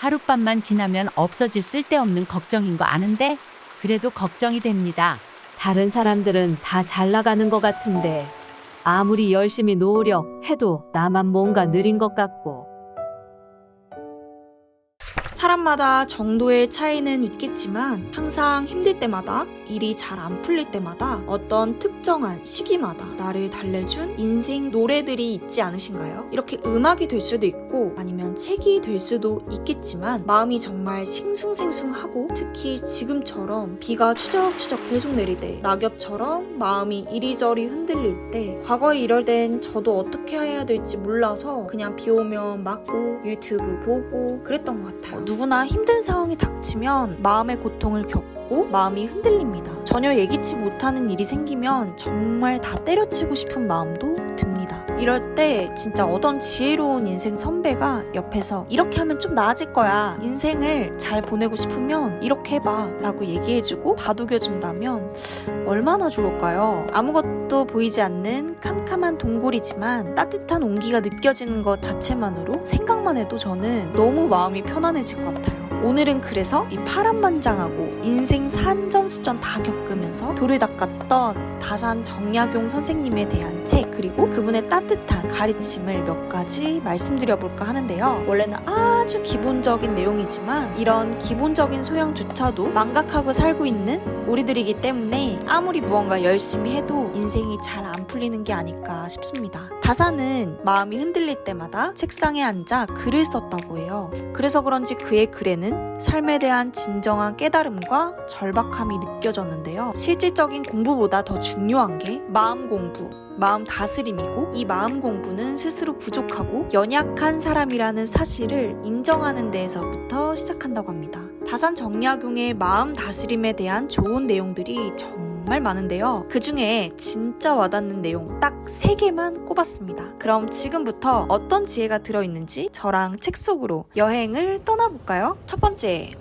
하룻밤만 지나면 없어질 쓸데없는 걱정인 거 아는데 그래도 걱정이 됩니다. 다른 사람들은 다 잘 나가는 것 같은데 아무리 열심히 놓으려 해도 나만 뭔가 느린 것 같고. 사람마다 정도의 차이는 있겠지만 항상 힘들 때마다, 일이 잘 안 풀릴 때마다 어떤 특정한 시기마다 나를 달래준 인생 노래들이 있지 않으신가요? 이렇게 음악이 될 수도 있고 아니면 책이 될 수도 있겠지만 마음이 정말 싱숭생숭하고 특히 지금처럼 비가 추적추적 계속 내릴 때 낙엽처럼 마음이 이리저리 흔들릴 때 과거에 이럴 땐 저도 어떻게 해야 될지 몰라서 그냥 비 오면 맞고 유튜브 보고 그랬던 것 같아요. 누구나 힘든 상황이 닥치면 마음의 고통을 겪고 마음이 흔들립니다. 전혀 예기치 못하는 일이 생기면 정말 다 때려치고 싶은 마음도 듭니다. 이럴 때 진짜 어떤 지혜로운 인생 선배가 옆에서 이렇게 하면 좀 나아질 거야, 인생을 잘 보내고 싶으면 이렇게 해봐 라고 얘기해주고 다독여준다면 얼마나 좋을까요? 아무것도 보이지 않는 캄캄한 동굴이지만 따뜻한 온기가 느껴지는 것 자체만으로 생각만 해도 저는 너무 마음이 편안해질 것 같아요. 오늘은 그래서 이 파란만장하고 인생 산전수전 다 겪으면서 돌을 닦았던 다산 정약용 선생님에 대한 책, 그리고 그분의 따뜻한 가르침을 몇 가지 말씀드려볼까 하는데요. 원래는 아주 기본적인 내용이지만 이런 기본적인 소양조차도 망각하고 살고 있는 우리들이기 때문에 아무리 무언가 열심히 해도 인생이 잘 안 풀리는 게 아닐까 싶습니다. 다산은 마음이 흔들릴 때마다 책상에 앉아 글을 썼다고 해요. 그래서 그런지 그의 글에는 삶에 대한 진정한 깨달음과 절박함이 느껴졌는데요. 실질적인 공부보다 더 중요한 게 마음 공부, 마음 다스림이고, 이 마음 공부는 스스로 부족하고 연약한 사람이라는 사실을 인정하는 데에서부터 시작한다고 합니다. 다산 정약용의 마음 다스림에 대한 좋은 내용들이 정말 많은데요. 그 중에 진짜 와닿는 내용 딱 3개만 꼽았습니다. 그럼 지금부터 어떤 지혜가 들어있는지 저랑 책 속으로 여행을 떠나볼까요? 첫 번째,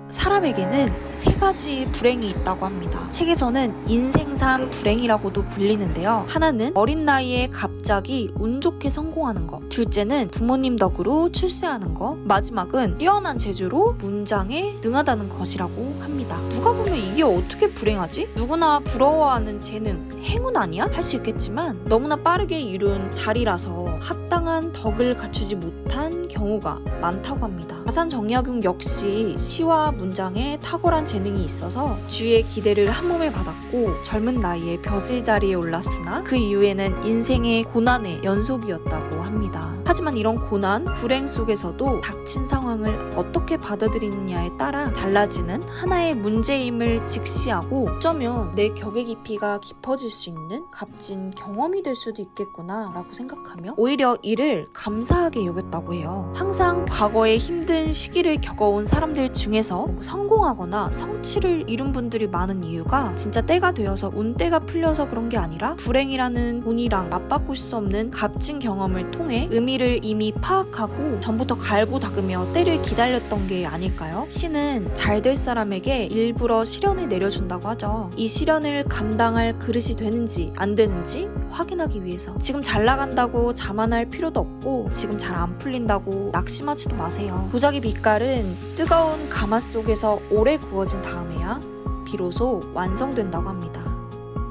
사람에게는 3가지 불행이 있다고 합니다. 책에서는 인생산 불행이라고도 불리는데요. 하나는 어린 나이에 갑자기 운 좋게 성공하는 것, 둘째는 부모님 덕으로 출세하는 것, 마지막은 뛰어난 재주로 문장에 능하다는 것이라고 합니다. 누가 보면 이게 어떻게 불행하지? 누구나 부러워하는 재능, 행운 아니야? 할 수 있겠지만 너무나 빠르게 이룬 자리라서 합당한 덕을 갖추지 못한 경우가 많다고 합니다. 다산 정약용 역시 시와 문장에 탁월한 재능이 있어서 주위의 기대를 한몸에 받았고 젊은 나이에 벼슬 자리에 올랐으나 그 이후에는 인생의 고난의 연속이었다고 합니다. 하지만 이런 고난, 불행 속에서도 닥친 상황을 어떻게 받아들이느냐에 따라 달라지는 하나의 문제임을 직시하고 어쩌면 내 격의 깊이가 깊어질 수 있는 값진 경험이 될 수도 있겠구나 라고 생각하며 오히려 이를 감사하게 여겼다고 해요. 항상 과거에 힘든 시기를 겪어온 사람들 중에서 성공하거나 성취를 이룬 분들이 많은 이유가 진짜 때가 되어서 운때가 풀려서 그런 게 아니라 불행이라는 본이랑 맞바꿀 수 없는 값진 경험을 통해 의미를 이미 파악하고 전부터 갈고 닦으며 때를 기다렸던 게 아닐까요? 신은 잘 될 사람에게 일부러 시련을 내려준다고 하죠. 이 시련을 감당할 그릇이 되는지 안 되는지 확인하기 위해서. 지금 잘 나간다고 자만할 필요도 없고 지금 잘 안 풀린다고 낙심하지도 마세요. 도자기 빛깔은 뜨거운 가마 속에서 오래 구워진 다음에야 비로소 완성된다고 합니다.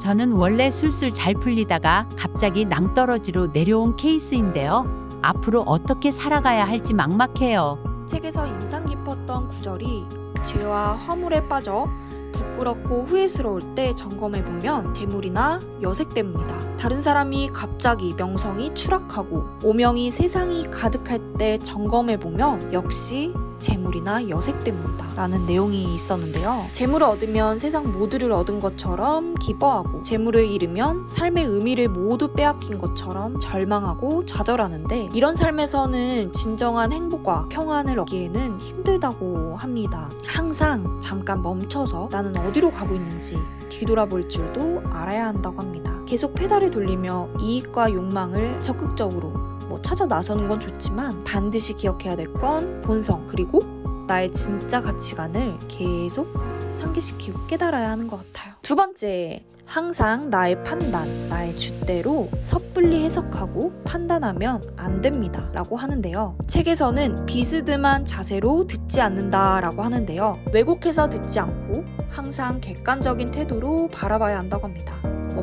저는 원래 술술 잘 풀리다가 갑자기 낭떠러지로 내려온 케이스인데요. 앞으로 어떻게 살아가야 할지 막막해요. 책에서 인상 깊었던 구절이 죄와 화물에 빠져 부끄럽고 후회스러울 때 점검해보면 재물이나 여색 때문이다. 다른 사람이 갑자기 명성이 추락하고 오명이 세상이 가득할 때 점검해보면 역시 재물이나 여색 때문이다 라는 내용이 있었는데요. 재물을 얻으면 세상 모두를 얻은 것처럼 기뻐하고 재물을 잃으면 삶의 의미를 모두 빼앗긴 것처럼 절망하고 좌절하는데 이런 삶에서는 진정한 행복과 평안을 얻기에는 힘들다고 합니다. 항상 잠깐 멈춰서 나는 어디로 가고 있는지 뒤돌아볼 줄도 알아야 한다고 합니다. 계속 페달을 돌리며 이익과 욕망을 적극적으로 찾아 나서는 건 좋지만 반드시 기억해야 될 건 본성, 그리고 나의 진짜 가치관을 계속 상기시키고 깨달아야 하는 것 같아요. 두 번째, 항상 나의 판단, 나의 줏대로 섣불리 해석하고 판단하면 안 됩니다 라고 하는데요. 책에서는 비스듬한 자세로 듣지 않는다 라고 하는데요. 왜곡해서 듣지 않고 항상 객관적인 태도로 바라봐야 한다고 합니다.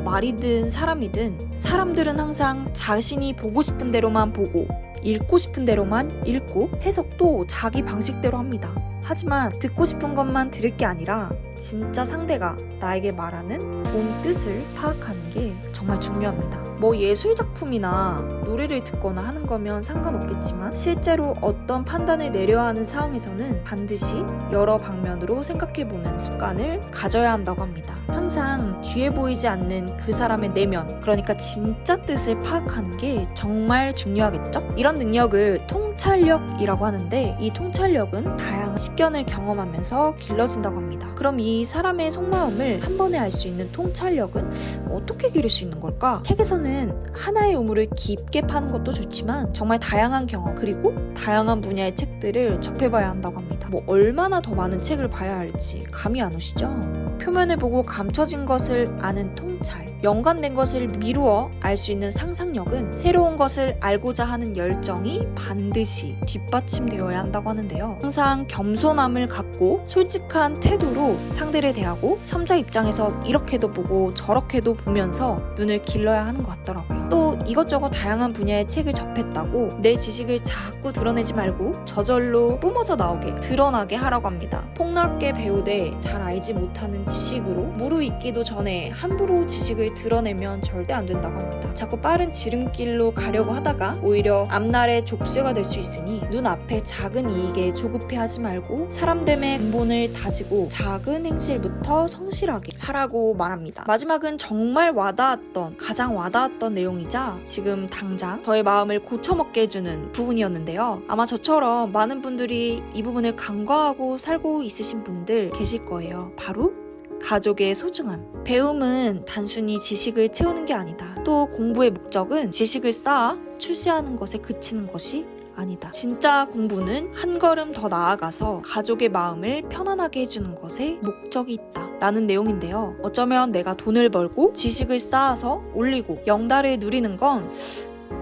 말이든 사람이든 사람들은 항상 자신이 보고 싶은 대로만 보고 읽고 싶은 대로만 읽고 해석도 자기 방식대로 합니다. 하지만 듣고 싶은 것만 들을 게 아니라 진짜 상대가 나에게 말하는 온 뜻을 파악하는 게 정말 중요합니다. 예술 작품이나 노래를 듣거나 하는 거면 상관없겠지만 실제로 어떤 판단을 내려야 하는 상황에서는 반드시 여러 방면으로 생각해보는 습관을 가져야 한다고 합니다. 항상 뒤에 보이지 않는 그 사람의 내면, 그러니까 진짜 뜻을 파악하는 게 정말 중요하겠죠? 이런 능력을 통찰력이라고 하는데 이 통찰력은 다양한 식견을 경험하면서 길러진다고 합니다. 그럼 이 사람의 속마음을 한 번에 알 수 있는 통찰력은 어떻게 기를 수 있는 걸까? 책에서는 하나의 우물을 깊게 파는 것도 좋지만 정말 다양한 경험 그리고 다양한 분야의 책들을 접해봐야 한다고 합니다. 얼마나 더 많은 책을 봐야 할지 감이 안 오시죠? 표면을 보고 감춰진 것을 아는 통찰, 연관된 것을 미루어 알 수 있는 상상력은 새로운 것을 알고자 하는 열정이 반드시 뒷받침되어야 한다고 하는데요. 항상 겸손함을 갖고 솔직한 태도로 상대를 대하고 3자 입장에서 이렇게도 보고 저렇게도 보면서 눈을 길러야 하는 것 같더라고요. 또 이것저것 다양한 분야의 책을 접했다고 내 지식을 자꾸 드러내지 말고 저절로 뿜어져 나오게 드러나게 하라고 합니다. 폭넓게 배우되 잘 알지 못하는 지식으로 무르익기도 전에 함부로 지식을 드러내면 절대 안 된다고 합니다. 자꾸 빠른 지름길로 가려고 하다가 오히려 앞날의 족쇄가 될 수 있으니 눈앞에 작은 이익에 조급해하지 말고 사람됨의 근본을 다지고 작은 행실부터 성실하게 하라고 말합니다. 마지막은 정말 가장 와닿았던 내용이자 지금 당장 저의 마음을 고쳐먹게 해주는 부분이었는데요. 아마 저처럼 많은 분들이 이 부분을 간과하고 살고 있으신 분들 계실 거예요. 바로 가족의 소중함. 배움은 단순히 지식을 채우는 게 아니다. 또 공부의 목적은 지식을 쌓아 출시하는 것에 그치는 것이 아니다. 진짜 공부는 한 걸음 더 나아가서 가족의 마음을 편안하게 해주는 것에 목적이 있다 라는 내용인데요. 어쩌면 내가 돈을 벌고 지식을 쌓아서 올리고 영달을 누리는 건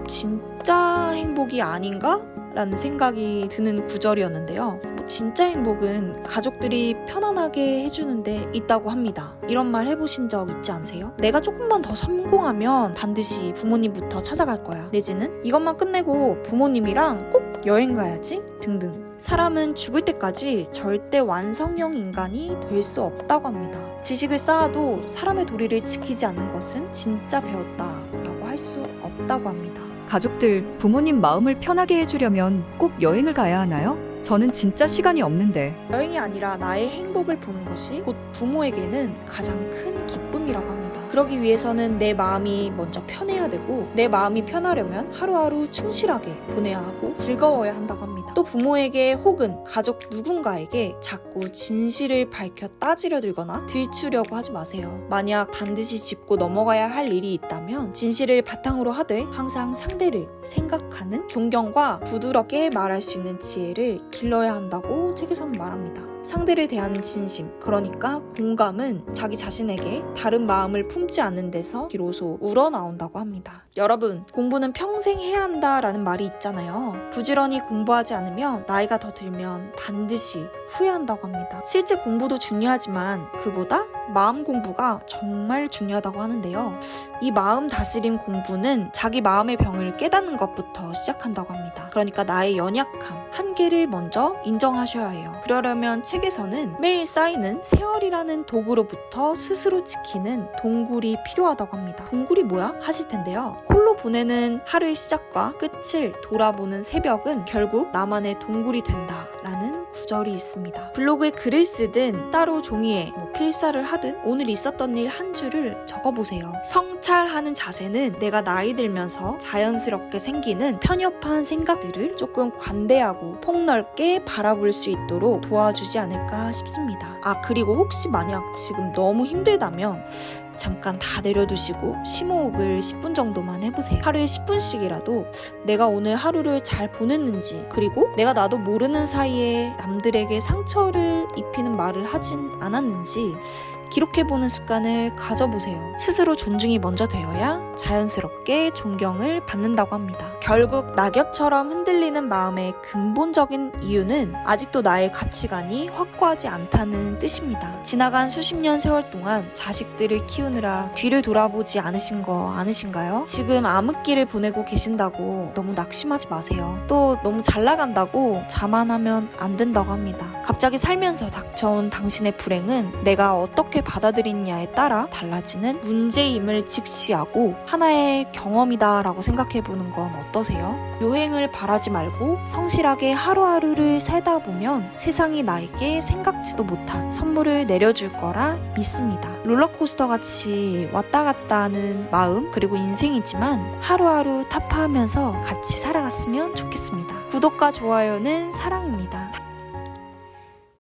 진짜 행복이 아닌가? 라는 생각이 드는 구절이었는데요. 진짜 행복은 가족들이 편안하게 해주는데 있다고 합니다. 이런 말 해보신 적 있지 않으세요? 내가 조금만 더 성공하면 반드시 부모님부터 찾아갈 거야. 내지는 이것만 끝내고 부모님이랑 꼭 여행 가야지 등등. 사람은 죽을 때까지 절대 완성형 인간이 될 수 없다고 합니다. 지식을 쌓아도 사람의 도리를 지키지 않는 것은 진짜 배웠다라고 할 수 없다고 합니다. 가족들, 부모님 마음을 편하게 해주려면 꼭 여행을 가야 하나요? 저는 진짜 시간이 없는데. 여행이 아니라 나의 행복을 보는 것이 곧 부모에게는 가장 큰 기쁨이라고 합니다. 그러기 위해서는 내 마음이 먼저 편해야 되고 내 마음이 편하려면 하루하루 충실하게 보내야 하고 즐거워야 한다고 합니다. 또 부모에게 혹은 가족 누군가에게 자꾸 진실을 밝혀 따지려 들거나 들추려고 하지 마세요. 만약 반드시 짚고 넘어가야 할 일이 있다면 진실을 바탕으로 하되 항상 상대를 생각하는 존경과 부드럽게 말할 수 있는 지혜를 길러야 한다고 책에서는 말합니다. 상대를 대하는 진심, 그러니까 공감은 자기 자신에게 다른 마음을 품지 않는 데서 비로소 우러나온다고 합니다. 여러분, 공부는 평생 해야 한다라는 말이 있잖아요. 부지런히 공부하지 않으면 나이가 더 들면 반드시 후회한다고 합니다. 실제 공부도 중요하지만 그보다 마음 공부가 정말 중요하다고 하는데요. 이 마음 다스림 공부는 자기 마음의 병을 깨닫는 것부터 시작한다고 합니다. 그러니까 나의 연약함, 한계를 먼저 인정하셔야 해요. 그러려면 책에서는 매일 쌓이는 세월이라는 도구로부터 스스로 지키는 동굴이 필요하다고 합니다. 동굴이 뭐야? 하실 텐데요. 홀로 보내는 하루의 시작과 끝을 돌아보는 새벽은 결국 나만의 동굴이 된다라는 구절이 있습니다. 블로그에 글을 쓰든 따로 종이에 필사를 하든 오늘 있었던 일 한 줄을 적어보세요. 성찰하는 자세는 내가 나이 들면서 자연스럽게 생기는 편협한 생각들을 조금 관대하고 폭넓게 바라볼 수 있도록 도와주지 않을까 싶습니다. 그리고 혹시 만약 지금 너무 힘들다면 잠깐 다 내려두시고 심호흡을 10분 정도만 해보세요. 하루에 10분씩이라도 내가 오늘 하루를 잘 보냈는지, 그리고 내가 나도 모르는 사이에 남들에게 상처를 입히는 말을 하진 않았는지 기록해보는 습관을 가져보세요. 스스로 존중이 먼저 되어야 자연스럽게 존경을 받는다고 합니다. 결국 낙엽처럼 흔들리는 마음의 근본적인 이유는 아직도 나의 가치관이 확고하지 않다는 뜻입니다. 지나간 수십 년 세월 동안 자식들을 키우느라 뒤를 돌아보지 않으신 거 아니신가요? 지금 암흑기를 보내고 계신다고 너무 낙심하지 마세요. 또 너무 잘 나간다고 자만하면 안 된다고 합니다. 갑자기 살면서 닥쳐온 당신의 불행은 내가 어떻게 받아들이냐에 따라 달라지는 문제임을 직시하고 하나의 경험이다라고 생각해보는 건 어떠세요? 요행을 바라지 말고 성실하게 하루하루를 살다 보면 세상이 나에게 생각지도 못한 선물을 내려줄 거라 믿습니다. 롤러코스터 같이 왔다 갔다 하는 마음 그리고 인생이지만 하루하루 타파하면서 같이 살아갔으면 좋겠습니다. 구독과 좋아요는 사랑입니다.